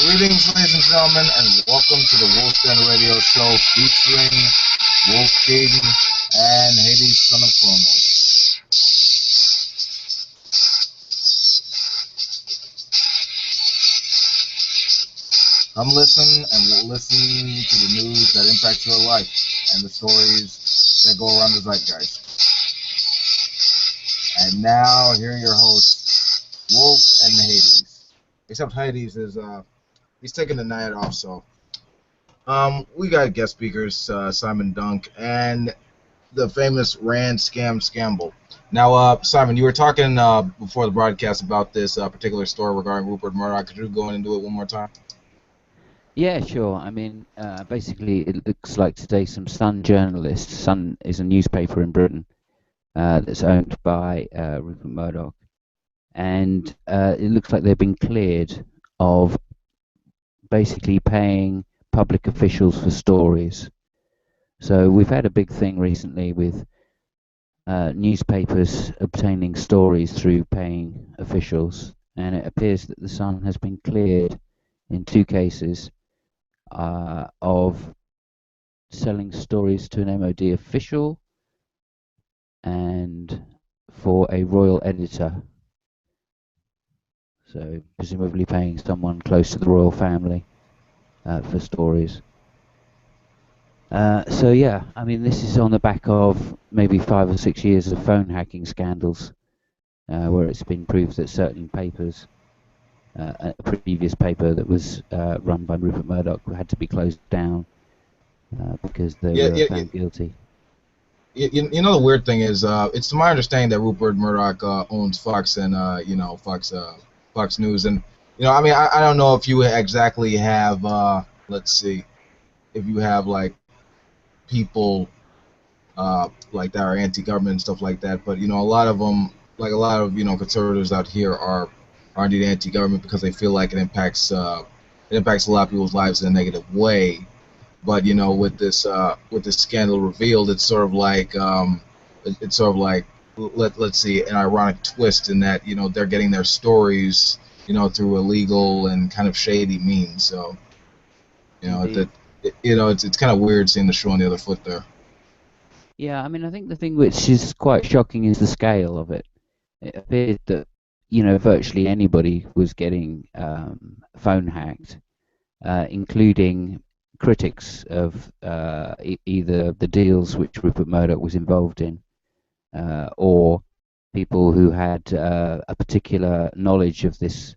Greetings, ladies and gentlemen, and welcome to the Wolfden Radio Show featuring Wolf King and Hades, son of Chronos. Come listen and we'll listen to the news that impacts your life and the stories that go around the zeitgeist. And now, here are your hosts, Wolf and Hades. Except Hades is he's taking the night off, so we got guest speakers, Simon Dunk and the famous Rand Scamble. Now, Simon, you were talking before the broadcast about this particular story regarding Rupert Murdoch. Could you go in and do it one more time? Yeah, sure. I mean, basically, it looks like today some Sun journalists. Sun is a newspaper in Britain that's owned by Rupert Murdoch, and it looks like they've been cleared of basically paying public officials for stories. So we've had a big thing recently with newspapers obtaining stories through paying officials, and it appears that the Sun has been cleared in two cases of selling stories to an MOD official and for a royal editor. So presumably paying someone close to the royal family for stories. So yeah, I mean, this is on the back of maybe 5 or 6 years of phone hacking scandals, where it's been proved that certain papers, a previous paper that was run by Rupert Murdoch, had to be closed down because they were found guilty. You know, the weird thing is, it's to my understanding that Rupert Murdoch owns Fox and Fox News, and I mean, I don't know if you exactly have, let's see, if you have like people like that are anti-government and stuff like that, but a lot of them, like a lot of conservatives out here are indeed anti-government because they feel like it impacts a lot of people's lives in a negative way. But with this scandal revealed, it's sort of like let's see, an ironic twist in that they're getting their stories through illegal and kind of shady means. So it's kind of weird seeing the shoe on the other foot there. Yeah, I mean, I think the thing which is quite shocking is the scale of it. It appeared that virtually anybody was getting phone hacked, including critics of either the deals which Rupert Murdoch was involved in, or people who had a particular knowledge of this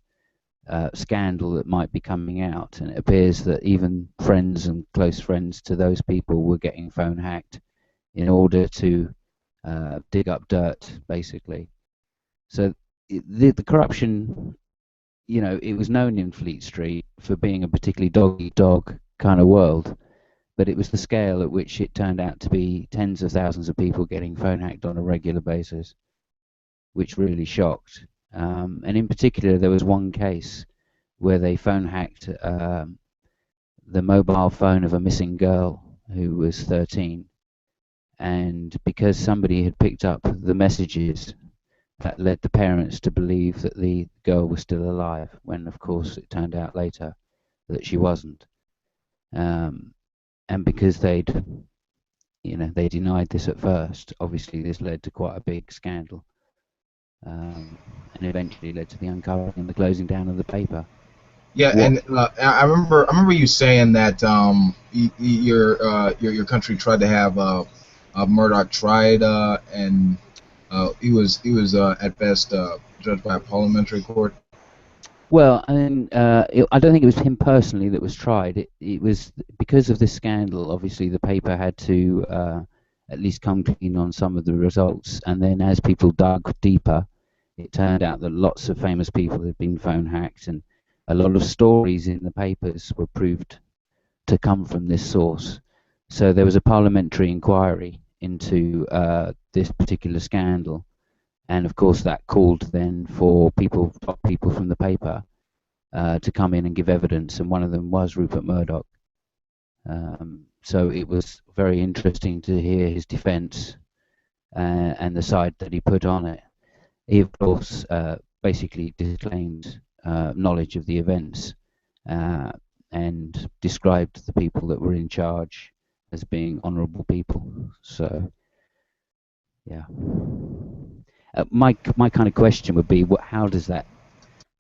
scandal that might be coming out. And it appears that even friends and close friends to those people were getting phone hacked in order to dig up dirt, basically. So the corruption, it was known in Fleet Street for being a particularly dog-eat-dog kind of world, but it was the scale at which it turned out to be tens of thousands of people getting phone hacked on a regular basis, which really shocked. And in particular, there was one case where they phone hacked the mobile phone of a missing girl who was 13, and because somebody had picked up the messages, that led the parents to believe that the girl was still alive, when of course it turned out later that she wasn't. And because they denied this at first, obviously this led to quite a big scandal, and eventually led to the uncovering and the closing down of the paper. Yeah, and I remember you saying that your country tried to have Murdoch tried, and he was at best judged by a parliamentary court. Well, I mean, I don't think it was him personally that was tried. It was because of this scandal. Obviously, the paper had to at least come clean on some of the results, and then as people dug deeper, it turned out that lots of famous people had been phone hacked, and a lot of stories in the papers were proved to come from this source. So there was a parliamentary inquiry into this particular scandal, and of course that called then for top people from the paper to come in and give evidence, and one of them was Rupert Murdoch. So it was very interesting to hear his defence and the side that he put on it. He, of course, basically disclaimed knowledge of the events and described the people that were in charge as being honourable people. So, yeah. My kind of question would be, how does that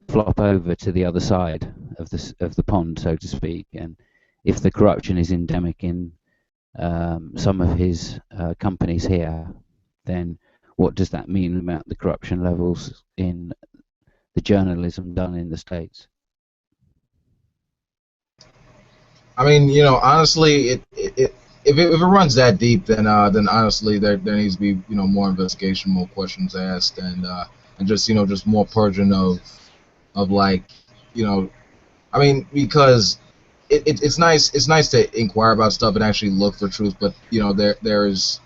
flop over to the other side of the pond, so to speak? And if the corruption is endemic in some of his companies here, then what does that mean about the corruption levels in the journalism done in the States? I mean, honestly, if it runs that deep, then honestly, there needs to be more investigation, more questions asked, and just more purging of like, I mean, because it's nice to inquire about stuff and actually look for truth, but there's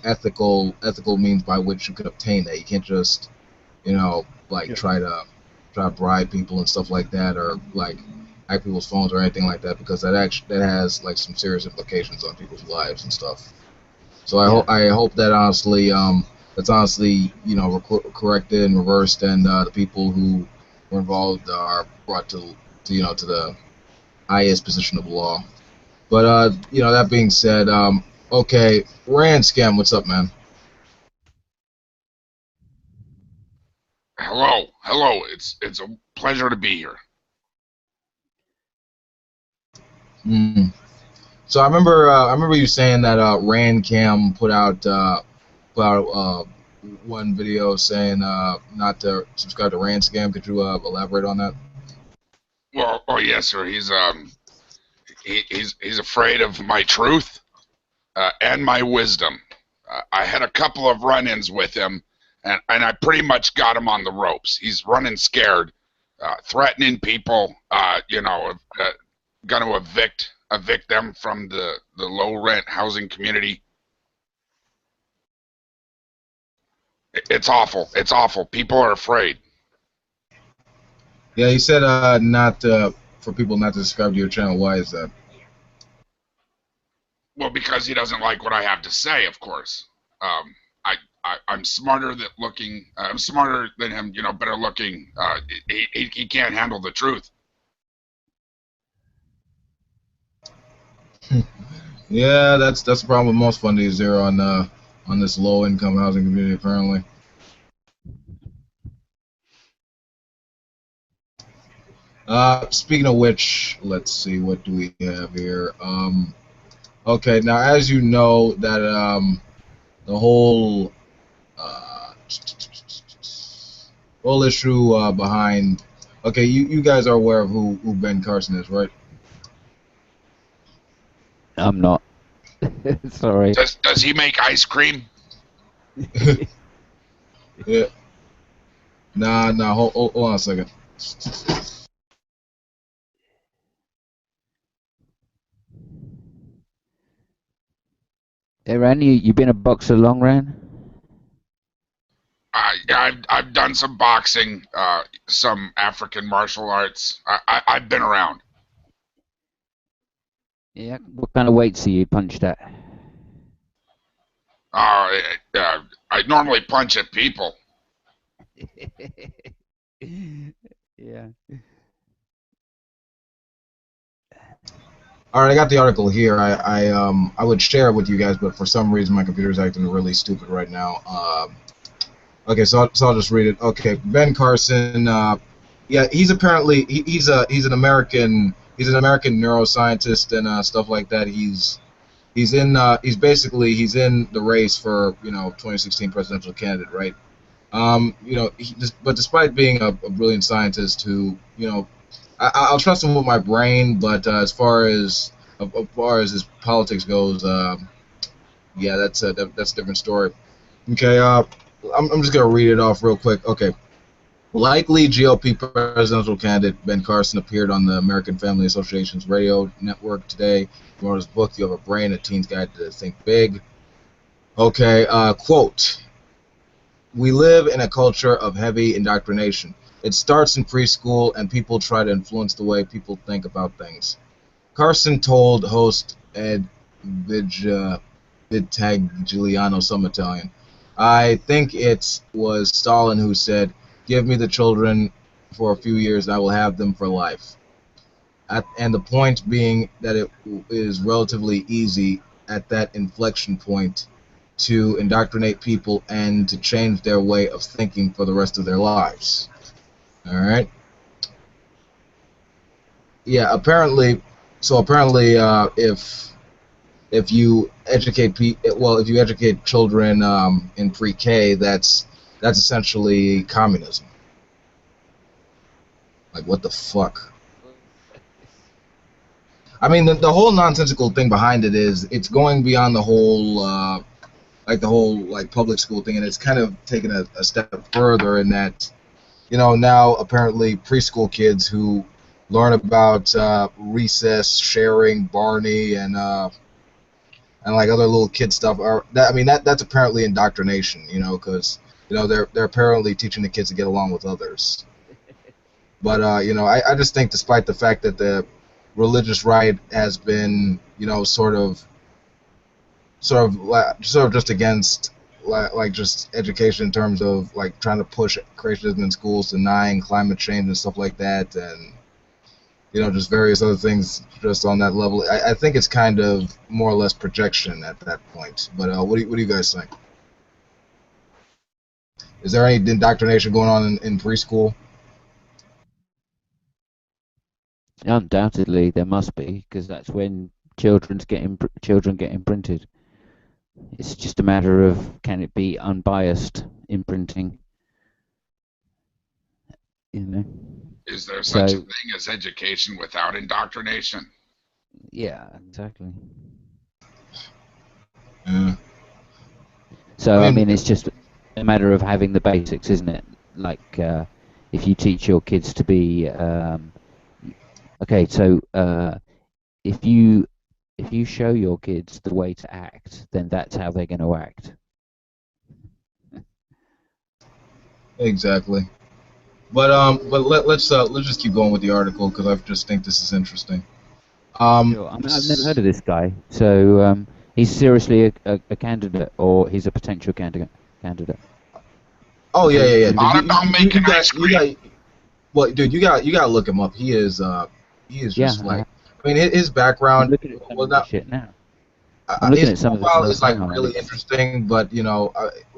ethical means by which you could obtain that. You can't just like Yeah. try to bribe people and stuff like that, or like hack people's phones or anything like that, because that has like some serious implications on people's lives and stuff. So I hope that that's honestly corrected and reversed, and the people who were involved are brought to the highest position of law. But that being said, okay, Rand Scam, what's up, man? Hello. It's a pleasure to be here. Mm. So I remember you saying that Rand Cam put out one video saying not to subscribe to Rand Scam. Could you elaborate on that? Well, oh yes, sir. He's afraid of my truth and my wisdom. I had a couple of run-ins with him, and I pretty much got him on the ropes. He's running scared, threatening people. Going to evict them from the low-rent housing community. It's awful. It's awful. People are afraid. Yeah, you said not for people not to subscribe to your channel. Why is that? Well, because he doesn't like what I have to say, of course. I'm smarter I'm smarter than him. Better looking. He can't handle the truth. Yeah, that's the problem with most fundings there on this low income housing community apparently. Speaking of which, let's see, what do we have here? Okay, now as you know that the uh, whole issue behind. Okay, you guys are aware of who Ben Carson is, right? I'm not. Sorry. Does he make ice cream? Yeah. Nah. Hold on a second. Hey, Ran, you been a boxer long, Ran? I've done some boxing, some African martial arts. I've been around. Yeah. What kind of weights are you punched at? I normally punch at people. Yeah. All right, I got the article here. I would share it with you guys, but for some reason my computer's acting really stupid right now. Okay, so I'll just read it. Okay, Ben Carson. Yeah, he's apparently he's an American neuroscientist and stuff like that. He's in the race for 2016 presidential candidate, right? But despite being a brilliant scientist who I'll trust him with my brain, but as far as his politics goes, yeah, that's a different story. Okay, I'm just gonna read it off real quick. Okay, likely GOP presidential candidate Ben Carson appeared on the American Family Association's radio network today. He wrote his book, "You Have a Brain: A Teen's Guide to Think Big." Okay, quote: "We live in a culture of heavy indoctrination. It starts in preschool, and people try to influence the way people think about things." Carson told host Ed Vitagliano, some Italian, "I think it was Stalin who said, 'Give me the children for a few years, and I will have them for life. And the point being that it is relatively easy at that inflection point to indoctrinate people and to change their way of thinking for the rest of their lives. All right. Yeah. Apparently, if you educate if you educate children in pre-K, that's essentially communism. Like, what the fuck? I mean, the whole nonsensical thing behind it is it's going beyond the whole public school thing, and it's kind of taken a step further in that, now apparently preschool kids who learn about recess, sharing, Barney, and like other little kid stuff that's apparently indoctrination, because they're apparently teaching the kids to get along with others. But I just think, despite the fact that the religious right has been sort of just against just education in terms of like trying to push creationism in schools, denying climate change and stuff like that, and just various other things just on that level. I think it's kind of more or less projection at that point. But what do you guys think? Is there any indoctrination going on in preschool? Undoubtedly, there must be, because that's when children get imprinted. It's just a matter of, can it be unbiased imprinting? Is there such a thing as education without indoctrination? Yeah, exactly. Yeah. So, I mean, it's just a matter of having the basics, isn't it? Like, if you teach your kids to be... okay, so if you show your kids the way to act, then that's how they're going to act. Exactly. But let's just keep going with the article, because I just think this is interesting. Sure. I've never heard of this guy. So he's seriously a candidate, or he's a potential candidate. Oh yeah. Not about making ice cream. Well, dude, you got to look him up. He is just like, I mean, his background. I'm looking at some of shit now. His profile is like really interesting, but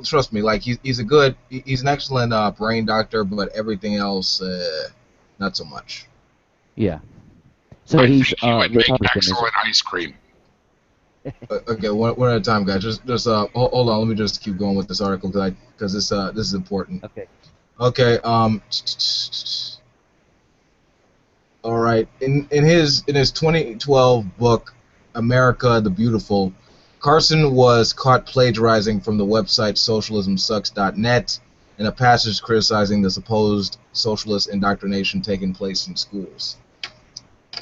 trust me, like he's an excellent brain doctor, but everything else, not so much. Yeah. So I he's think he would make Republican. excellent ice cream. Okay, one at a time, guys. Just hold on. Let me just keep going with this article because this is important. Okay. Okay. All right. In his 2012 book, America the Beautiful, Carson was caught plagiarizing from the website socialismsucks.net in a passage criticizing the supposed socialist indoctrination taking place in schools.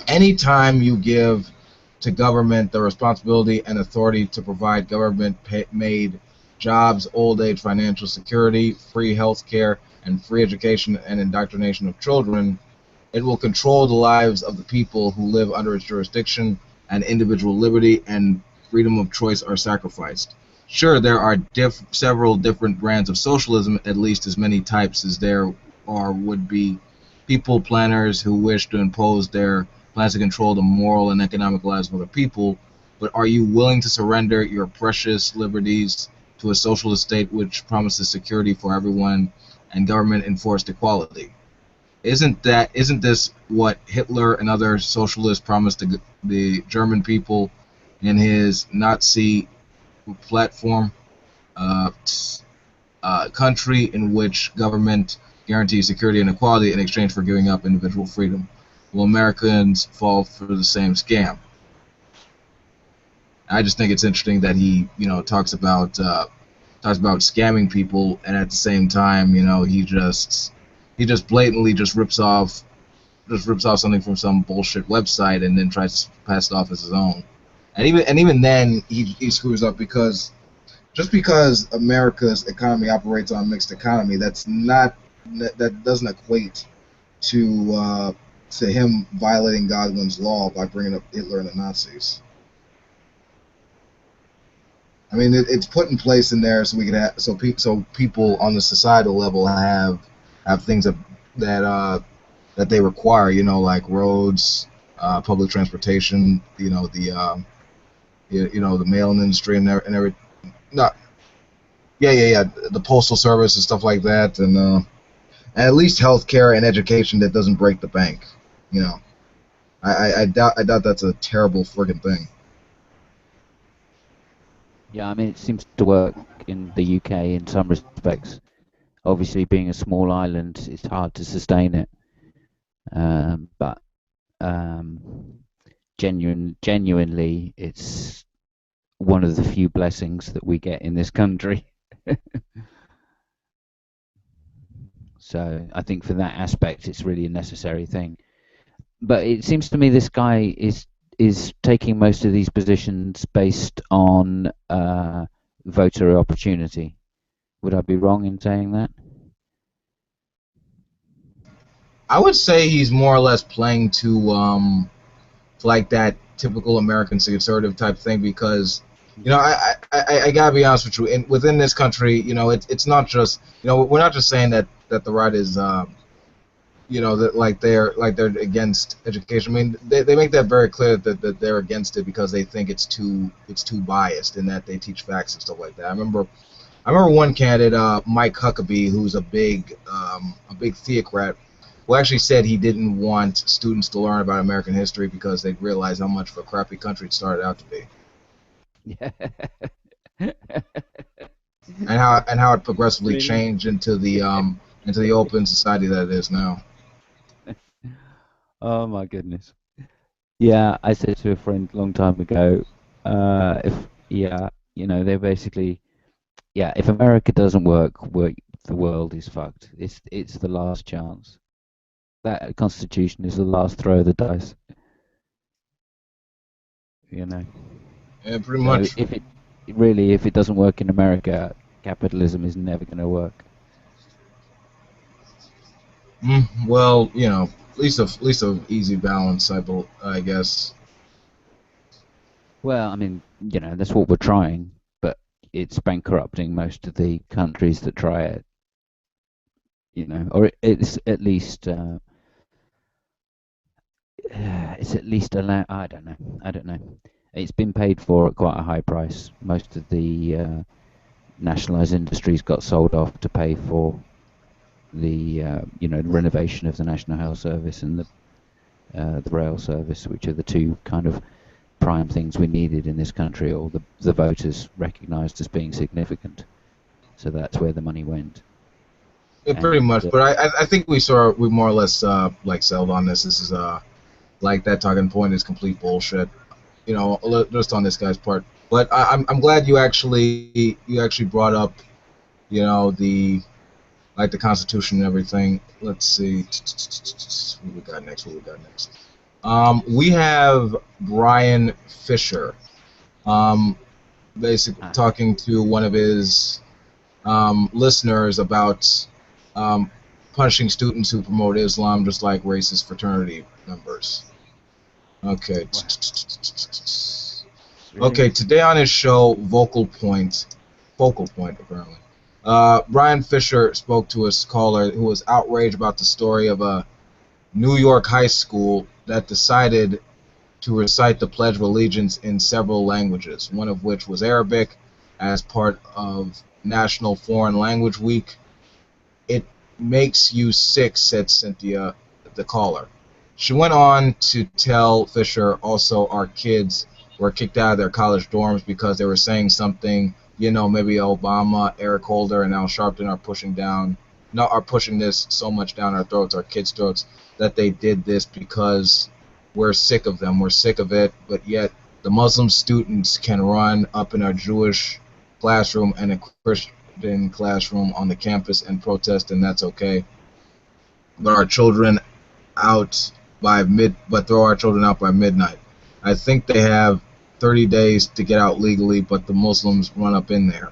Anytime you give to government the responsibility and authority to provide government-made jobs, old age financial security, free health care, and free education and indoctrination of children, it will control the lives of the people who live under its jurisdiction, and individual liberty and freedom of choice are sacrificed. Sure, there are several different brands of socialism, at least as many types as there are would-be people planners who wish to impose their plans to control the moral and economic lives of other people, but are you willing to surrender your precious liberties to a socialist state which promises security for everyone and government-enforced equality? Isn't this what Hitler and other socialists promised the German people in his Nazi platform? Country in which government guarantees security and equality in exchange for giving up individual freedom. Will Americans fall for the same scam? I just think it's interesting that he, talks about scamming people, and at the same time, he just blatantly just rips off something from some bullshit website and then tries to pass it off as his own. And even then he screws up, because just because America's economy operates on a mixed economy, that doesn't equate to him violating Godwin's law by bringing up Hitler and the Nazis. I mean, it's put in place in there so we could have so people on the societal level have things that that they require. You know, like roads, public transportation. You know, the mail industry and everything. No, yeah. The postal service and stuff like that, and at least healthcare and education that doesn't break the bank. You know, I doubt that's a terrible friggin' thing. Yeah, I mean, it seems to work in the UK in some respects. Obviously, being a small island, it's hard to sustain it. But genuinely, it's one of the few blessings that we get in this country. So I think for that aspect, it's really a necessary thing. But it seems to me this guy is taking most of these positions based on voter opportunity. Would I be wrong in saying that? I would say he's more or less playing to like that typical American conservative type thing because, you know, I gotta be honest with you. Within this country, you know, it's not just, you know, we're not just saying that the right is, you know, that they're against education. I mean, they make that very clear that they're against it because they think it's too biased and that they teach facts and stuff like that. I remember one candidate, Mike Huckabee, who's a big theocrat, who actually said he didn't want students to learn about American history because they'd realize how much of a crappy country it started out to be. Yeah. And how it progressively changed into the open society that it is now. Oh my goodness. Yeah, I said to a friend a long time ago, they're basically, if America doesn't work, the world is fucked. It's the last chance. That Constitution is the last throw of the dice. You know. Yeah, pretty much. If it doesn't work in America, capitalism is never going to work. Well, you know, at least a easy balance, I guess. Well, I mean, you know, that's what we're trying, but it's bankrupting most of the countries that try it. You know, or it's at least allowed. I don't know. It's been paid for at quite a high price. Most of the nationalised industries got sold off to pay for the renovation of the National Health Service and the rail service, which are the two kind of prime things we needed in this country, or the voters recognised as being significant. So that's where the money went. Yeah, pretty much. But I think we more or less like settled on this. This is like that talking point is complete bullshit. You know, just on this guy's part. But I'm glad you actually brought up, you know, the Constitution and everything. Let's see. What we got next? We have Brian Fisher, basically talking to one of his listeners about punishing students who promote Islam, just like racist fraternity members. Okay. Okay, today on his show, Focal Point, apparently. Brian Fisher spoke to a caller who was outraged about the story of a New York high school that decided to recite the Pledge of Allegiance in several languages, one of which was Arabic, as part of National Foreign Language Week. It makes you sick, said Cynthia, the caller. She went on to tell Fisher also our kids were kicked out of their college dorms because they were saying something, you know, maybe Obama, Eric Holder, and Al Sharpton are pushing this so much down our throats, our kids' throats, that they did this because we're sick of them. We're sick of it, but yet the Muslim students can run up in our Jewish classroom and a Christian classroom on the campus and protest, and that's okay. But our children throw our children out by midnight. I think they have 30 days to get out legally, but the Muslims run up in there.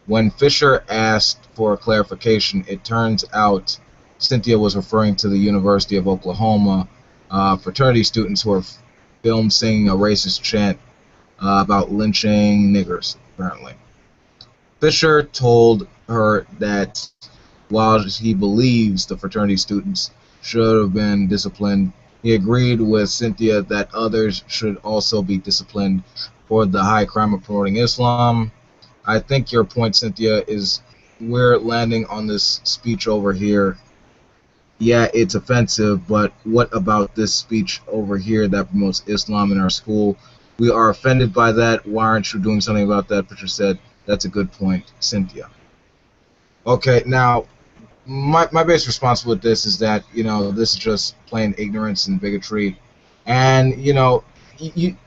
When Fisher asked for clarification, it turns out Cynthia was referring to the University of Oklahoma fraternity students who were filmed singing a racist chant about lynching niggers, apparently. Fisher told her that while he believes the fraternity students should have been disciplined, he agreed with Cynthia that others should also be disciplined for the high crime of promoting Islam. I think your point, Cynthia, is we're landing on this speech over here. Yeah, it's offensive, but what about this speech over here that promotes Islam in our school? We are offended by that. Why aren't you doing something about that? Patricia said, that's a good point, Cynthia. Okay, now, my basic response with this is that, this is just plain ignorance and bigotry. And,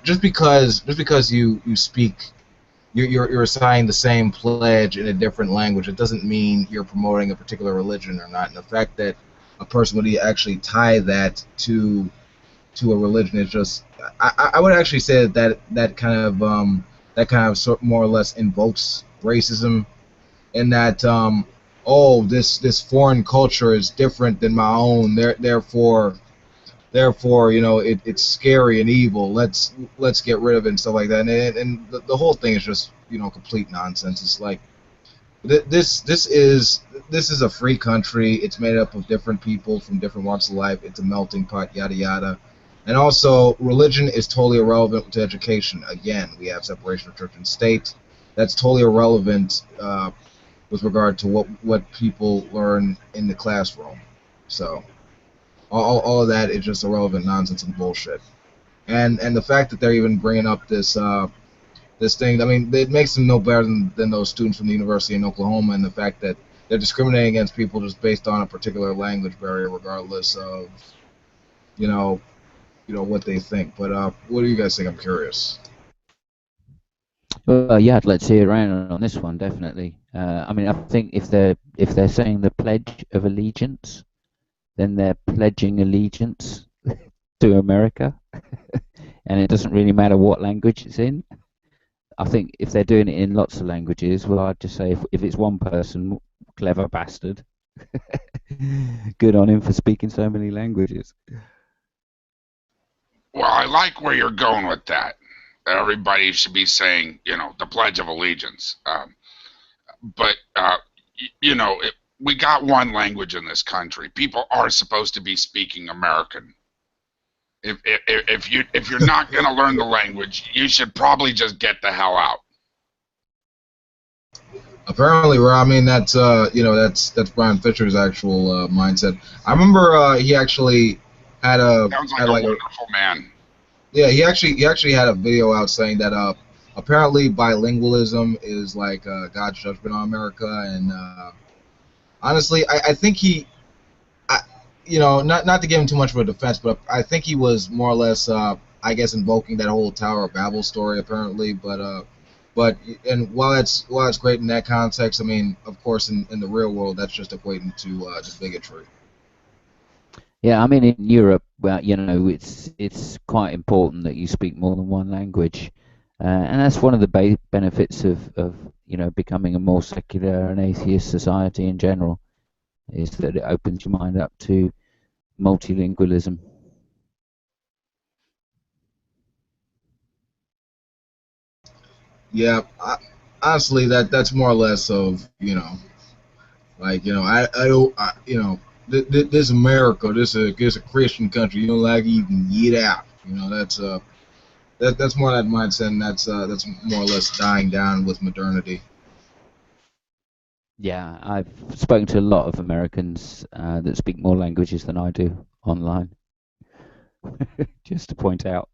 just because you speak, you're reciting the same pledge in a different language, it doesn't mean you're promoting a particular religion or not. And the fact that a person would actually tie that to a religion is just, I would actually say that more or less invokes racism, in that this foreign culture is different than my own, therefore it's scary and evil, let's get rid of it and stuff like that, and the whole thing is just complete nonsense. It's like this is a free country. It's made up of different people from different walks of life. It's a melting pot, yada yada. And also, religion is totally irrelevant to education. Again, we have separation of church and state. That's totally irrelevant with regard to what people learn in the classroom. So all of that is just irrelevant nonsense and bullshit. And the fact that they're even bringing up this thing, I mean, it makes them no better than those students from the University in Oklahoma, and the fact that they're discriminating against people just based on a particular language barrier, regardless of what they think. But what do you guys think? I'm curious. Well, yeah, I'd like to see it around on this one, definitely. I mean, I think if they're saying the Pledge of Allegiance, then they're pledging allegiance to America, and it doesn't really matter what language it's in. I think if they're doing it in lots of languages, well, I'd just say if it's one person, clever bastard, good on him for speaking so many languages. Well, I like where you're going with that. Everybody should be saying, the Pledge of Allegiance. But we got one language in this country. People are supposed to be speaking American. If you're not going to learn the language, you should probably just get the hell out. Apparently, I mean, that's Brian Fisher's actual mindset. I remember he actually had a sounds like a wonderful man. Yeah, he actually had a video out saying that apparently bilingualism is like God's judgment on America, and honestly, I think not to give him too much of a defense, but I think he was more or less, I guess, invoking that whole Tower of Babel story, apparently. But while it's great in that context, I mean, of course, in the real world, that's just equating to just bigotry. Yeah, I mean, in Europe, well, it's quite important that you speak more than one language, and that's one of the benefits of becoming a more secular and atheist society in general, is that it opens your mind up to multilingualism. Yeah, honestly, that's more or less of this America, this is a Christian country. You don't like it, you can get out. That's more that mindset, and that's more or less dying down with modernity. Yeah, I've spoken to a lot of Americans that speak more languages than I do online. Just to point out.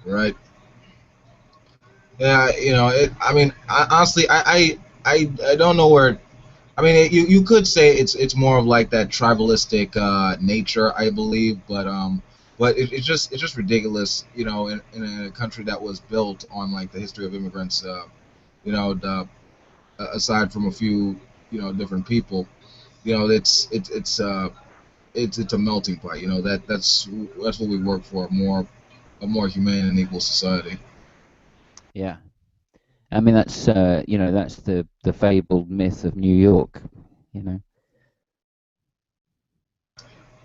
Right. Yeah, I mean, honestly, I don't know where. I mean, you could say it's more of like that tribalistic nature, I believe, but it's just ridiculous, in a country that was built on like the history of immigrants, aside from a few, different people, it's a melting pot, that's what we work for, a more humane and equal society. Yeah, I mean that's that's the fabled myth of New York,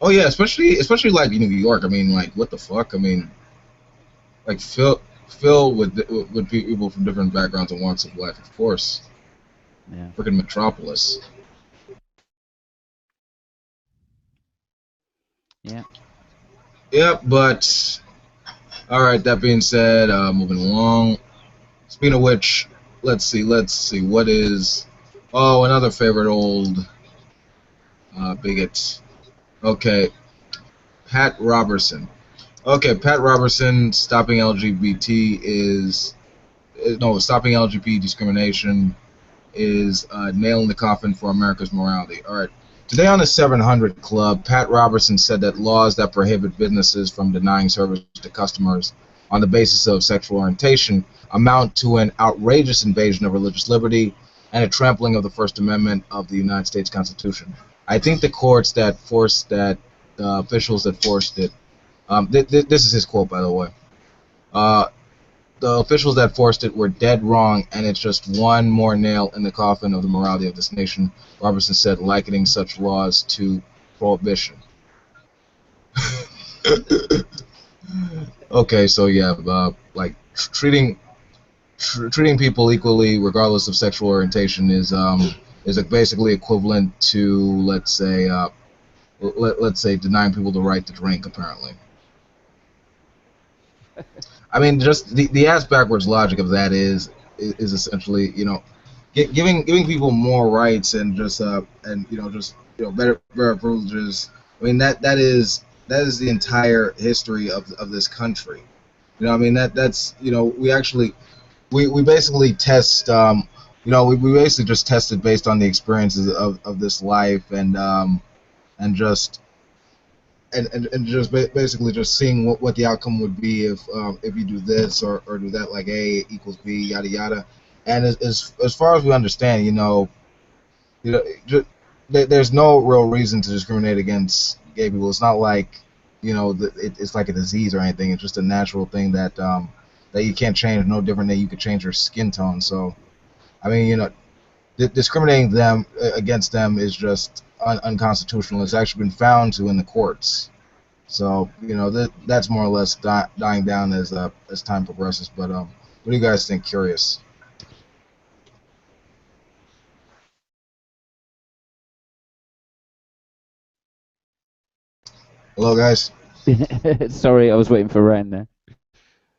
Oh yeah, especially like New York. I mean, like, what the fuck? I mean, like filled with people from different backgrounds and walks of life, of course. Yeah. Freaking metropolis. Yeah. Yep, but all right. That being said, moving along. Speaking of which, let's see. What is? Oh, another favorite old bigot. Okay, Pat Robertson. Okay, Pat Robertson. Stopping LGBT is no stopping LGBT discrimination is nail in the coffin for America's morality. All right. Today on the 700 Club, Pat Robertson said that laws that prohibit businesses from denying service to customers on the basis of sexual orientation amount to an outrageous invasion of religious liberty and a trampling of the First Amendment of the United States Constitution. I think the courts that forced that, the officials that forced it, this is his quote, by the way. The officials that forced it were dead wrong, and it's just one more nail in the coffin of the morality of this nation, Robertson said, likening such laws to prohibition. Okay, so yeah, like treating people equally, regardless of sexual orientation, is basically equivalent to, let's say, let's say denying people the right to drink. Apparently. I mean, just the ass backwards logic of that is essentially, giving people more rights and just better privileges. I mean that is the entire history of this country. I mean that's we actually we basically test we basically just tested based on the experiences of this life and just and just basically just seeing what the outcome would be if you do this or do that, like A equals B, yada yada. And as far as we understand, there's no real reason to discriminate against gay people. It's not like it's like a disease or anything. It's just a natural thing that you can't change. No different than you could change your skin tone. So, I mean, discriminating against them is just unconstitutional. It's actually been found to in the courts. So that's more or less dying down as time progresses. But what do you guys think? Curious. Hello, guys. Sorry, I was waiting for Ren there.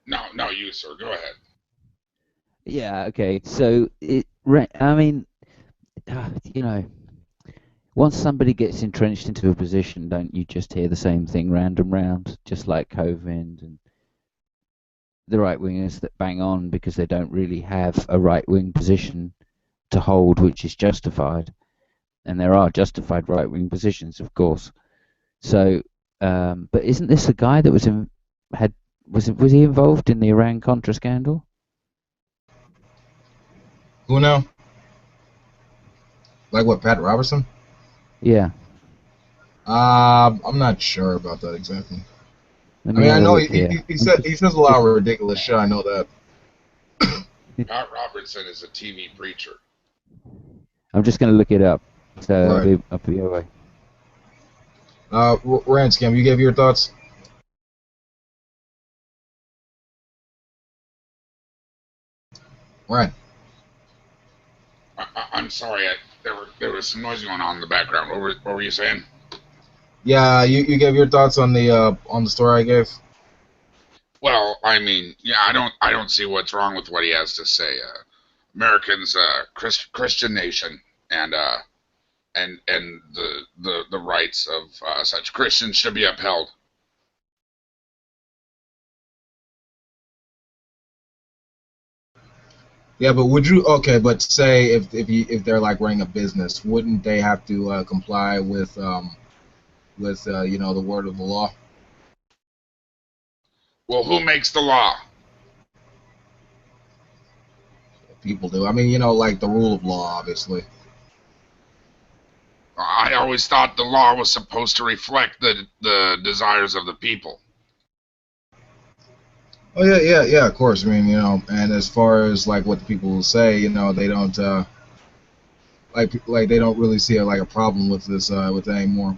No, you, sir. Go ahead. Yeah. Okay. So I mean, once somebody gets entrenched into a position, don't you just hear the same thing round and round, just like Covind and the right-wingers that bang on because they don't really have a right-wing position to hold, which is justified. And there are justified right-wing positions, of course. So, but isn't this a guy that was he involved in the Iran-Contra scandal? Who now? Like what, Pat Robertson? Yeah. I'm not sure about that exactly. I mean, I know he says a lot of ridiculous shit. I know that. Pat Robertson is a TV preacher. I'm just going to look it up. So right. I'll be away. Ranscam, you gave your thoughts? Right. I'm sorry. There was some noise going on in the background. What were you saying? Yeah, you gave your thoughts on the story I gave. Well, I mean, yeah, I don't see what's wrong with what he has to say. Americans, Christian nation, and the rights of such Christians should be upheld. Yeah, but would you? Okay, but say if they're like running a business, wouldn't they have to comply with the word of the law? Well, who makes the law? People do. I mean, like the rule of law, obviously. I always thought the law was supposed to reflect the desires of the people. Oh yeah, of course. I mean, and as far as like what the people will say, they don't like they don't really see a problem with this with it anymore.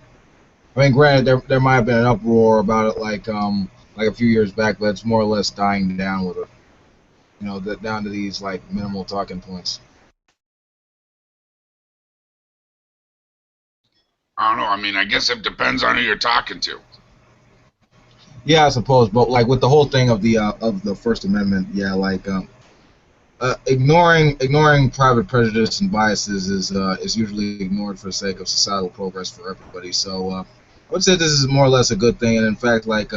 I mean, granted, there might have been an uproar about it like a few years back, but it's more or less dying down with it. down to these like minimal talking points. I don't know. I mean, I guess it depends on who you're talking to. Yeah, I suppose, but like with the whole thing of the First Amendment, yeah, like ignoring private prejudice and biases is usually ignored for the sake of societal progress for everybody. So I would say this is more or less a good thing, and in fact, like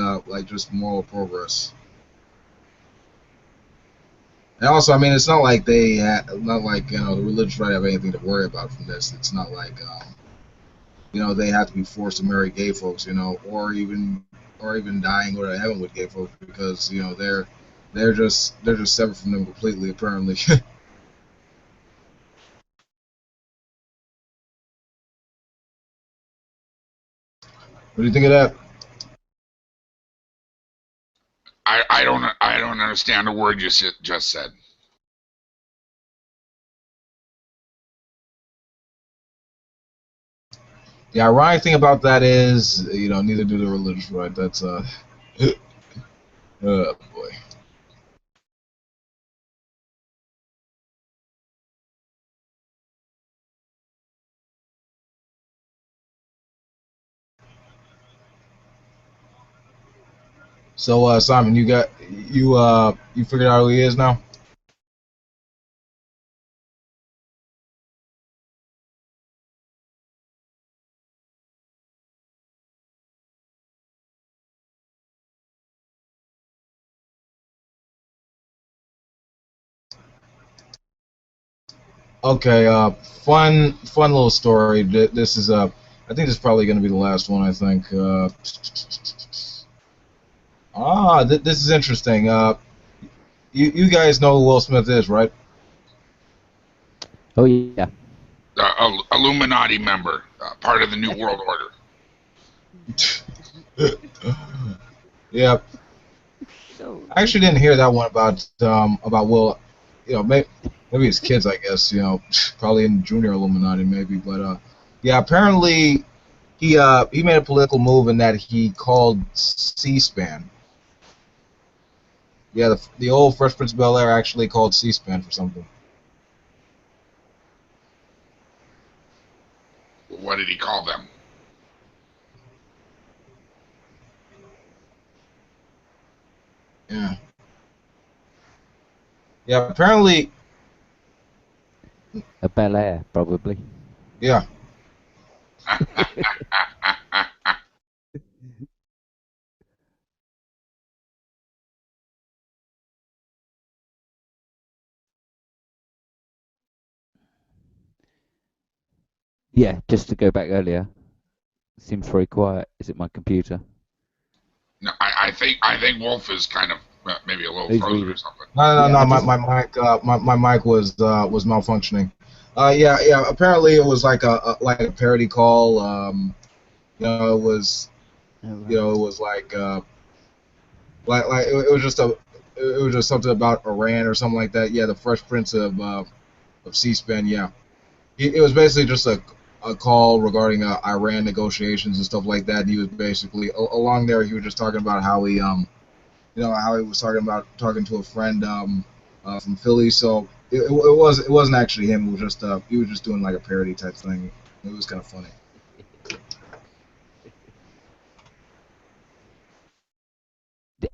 just moral progress. And also, I mean, it's not like not like the religious right have anything to worry about from this. It's not like they have to be forced to marry gay folks, or even dying go to heaven with gay folks because they're just separate from them completely apparently. What do you think of that? I don't understand a word you just said. The ironic thing about that is, neither do the religious right. That's oh boy. So Simon, you figured out who he is now? Okay, fun little story. This is I think this is probably going to be the last one. I think. This is interesting. You guys know who Will Smith is, right? Oh yeah. Illuminati member, part of the New World Order. Yeah. I actually didn't hear that one about Will. Maybe his kids, I guess. Probably in Junior Illuminati, maybe. But yeah, apparently he made a political move in that he called C-SPAN. Yeah, the old Fresh Prince of Bel-Air actually called C-SPAN for something. What did he call them? Yeah. Yeah, apparently. A Bel-Air, probably. Yeah. Yeah, just to go back earlier. Seems very quiet. Is it my computer? No, I think Wolf is kind of maybe a little frozen or something. No. My mic was malfunctioning. Yeah. Apparently, it was like a parody call. It was it was like it was just something about Iran or something like that. Yeah, the Fresh Prince of C-SPAN. Yeah, it was basically just a call regarding Iran negotiations and stuff like that. And he was basically along there. He was just talking about how he how he was talking about talking to a friend from Philly. So it wasn't actually him. It was just he was just doing like a parody type thing. It was kind of funny.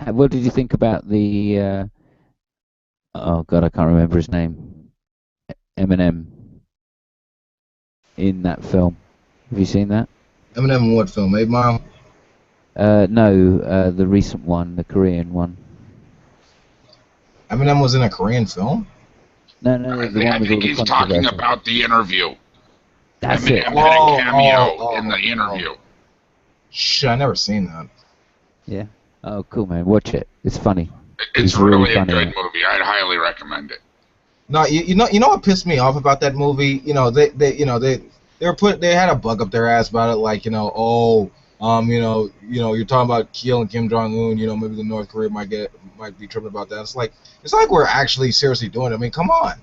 What did you think about the? Oh God, I can't remember his name. Eminem in that film. Have you seen that? Eminem in what film? 8 Mile? No, the recent one, the Korean one. Eminem was in a Korean film? No, I think he's talking about The Interview. That's Eminem it. had a cameo in The Interview. Shit, I never seen that. Yeah. Oh, cool, man. Watch it. It's funny. It's really a good movie. I'd highly recommend it. No, you know what pissed me off about that movie? They had a bug up their ass about it, like you're talking about killing Kim Jong Un. Maybe the North Korea might be tripping about that. It's like we're actually seriously doing it. I mean, come on.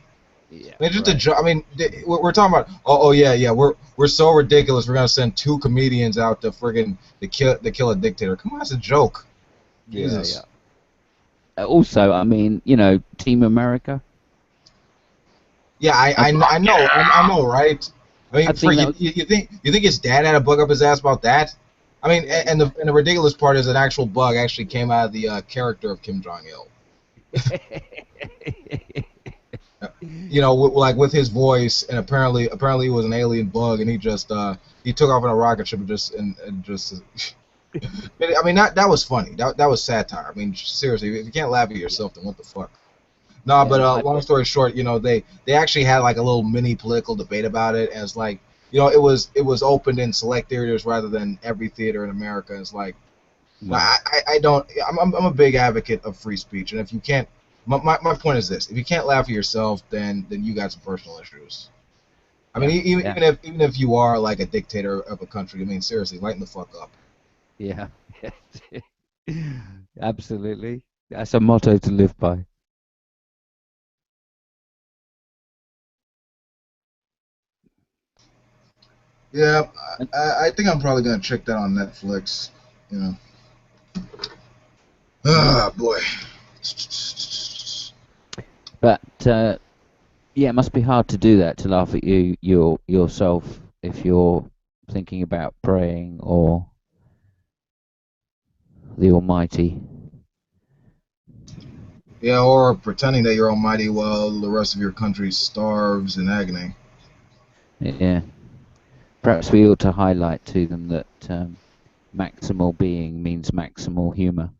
Yeah. I mean, just right. I mean, we're talking about. Oh yeah. We're so ridiculous. We're gonna send 2 comedians out to friggin' to kill a dictator. Come on, it's a joke. Yeah, Jesus. yeah. also, I mean, Team America. Yeah, I know, right? I mean, I think that you think his dad had a bug up his ass about that? I mean, and the ridiculous part is an actual bug actually came out of the character of Kim Jong Il. Like with his voice, and apparently it was an alien bug, and he took off in a rocket ship and just. I mean, that was funny. That was satire. I mean, seriously, if you can't laugh at yourself, then what the fuck? No, but long story short, they actually had like a little mini political debate about it, and it's like, it was opened in select theaters rather than every theater in America. It's like, I don't. I'm a big advocate of free speech, and if you can't, my point is this: if you can't laugh at yourself, then you got some personal issues. I mean, even if you are like a dictator of a country, I mean, seriously, lighten the fuck up. Yeah, absolutely. That's a motto to live by. Yeah, I think I'm probably gonna check that on Netflix. Ah, boy. But yeah, it must be hard to do that, to laugh at yourself if you're thinking about praying or the Almighty. Yeah, or pretending that you're almighty while the rest of your country starves in agony. Yeah. Perhaps we ought to highlight to them that maximal being means maximal humour.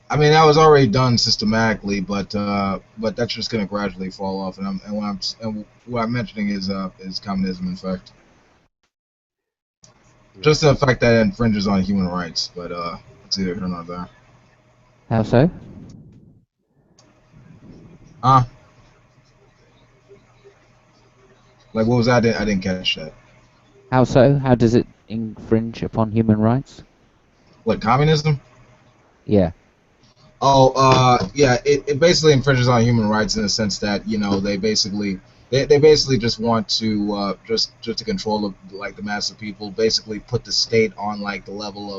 I mean, that was already done systematically, but that's just going to gradually fall off. And what I'm mentioning is communism, in fact. Just the fact that it infringes on human rights, but it's either here or not there. How so? Like, what was that? I didn't catch that. How so? How does it infringe upon human rights? What, communism? Yeah. Oh, yeah. It basically infringes on human rights in the sense that they basically just want to just to control the mass of people. Basically, put the state on like the level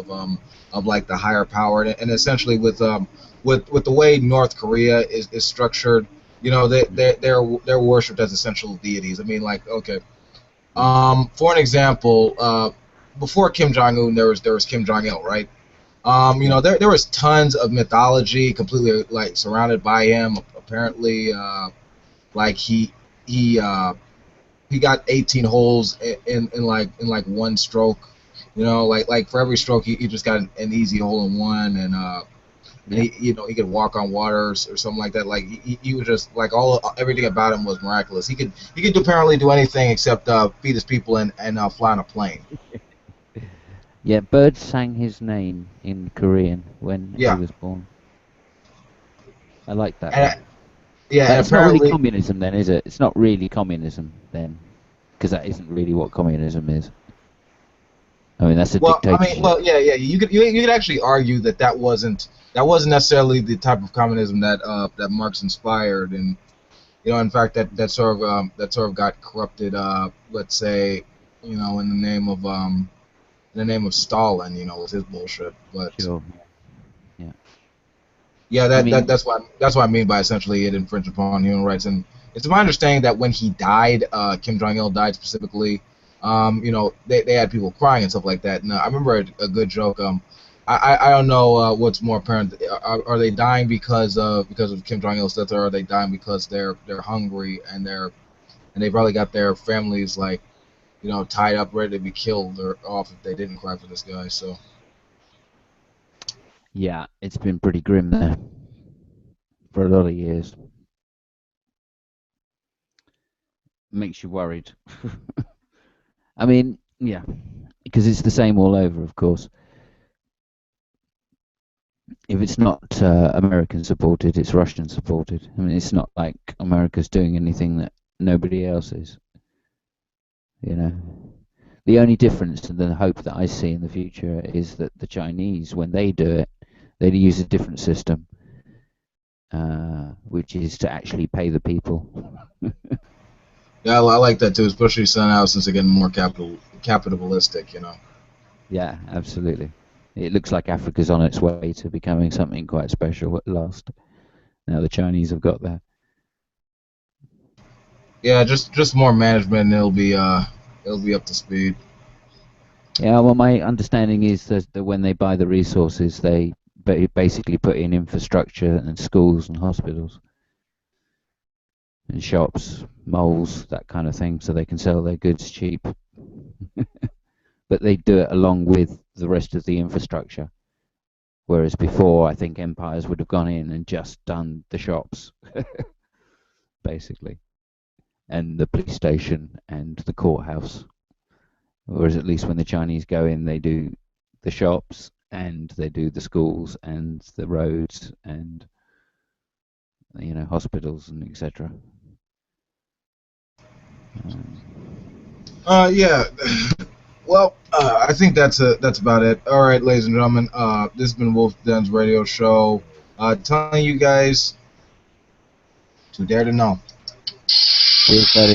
of like the higher power, and essentially with the way North Korea is structured, they're worshipped as essential deities. I mean, like, okay, for an example, before Kim Jong Un, there was Kim Jong Il, right? There was tons of mythology completely like surrounded by him. Apparently, like he got 18 holes in one stroke. Like for every stroke he just got an easy hole in one, and he could walk on water or something like that. Like he was just like everything about him was miraculous. He could apparently do anything except feed his people and fly on a plane. Yeah, birds sang his name in Korean when he was born. I like that. Yeah, it's not really communism then, is it? It's not really communism then, because that isn't really what communism is. I mean, that's a dictatorship. I mean, yeah. You could actually argue that wasn't necessarily the type of communism that Marx inspired, and in fact that sort of got corrupted. Let's say, in the name of Stalin, with his bullshit. But sure. Yeah, that's what I mean by essentially it infringed upon human rights. And it's my understanding that when he died, Kim Jong Il died specifically. They had people crying and stuff like that. And I remember a good joke. I don't know what's more apparent. Are they dying because of Kim Jong Il's death, or are they dying because they're hungry and they probably got their families like tied up, ready to be killed or off if they didn't cry for this guy. So. Yeah, it's been pretty grim there for a lot of years. Makes you worried. I mean, yeah, because it's the same all over, of course. If it's not American supported, it's Russian supported. I mean, it's not like America's doing anything that nobody else is. The only difference and the hope that I see in the future is that the Chinese, when they do it, they use a different system, which is to actually pay the people. Yeah, I like that too, especially now since they're getting more capitalistic, Yeah, absolutely. It looks like Africa's on its way to becoming something quite special at last. Now the Chinese have got there. Yeah, just more management, and it'll be up to speed. Yeah, well, my understanding is that when they buy the resources, they basically put in infrastructure and schools and hospitals and shops, malls, that kind of thing, so they can sell their goods cheap. But they do it along with the rest of the infrastructure. Whereas before, I think empires would have gone in and just done the shops, basically, and the police station and the courthouse. Whereas at least when the Chinese go in, they do the shops and they do the schools and the roads and hospitals and etc. Yeah. Well, I think that's about it. All right, ladies and gentlemen. This has been Wolf Den's radio show. Telling you guys to dare to know. Cheers, buddy.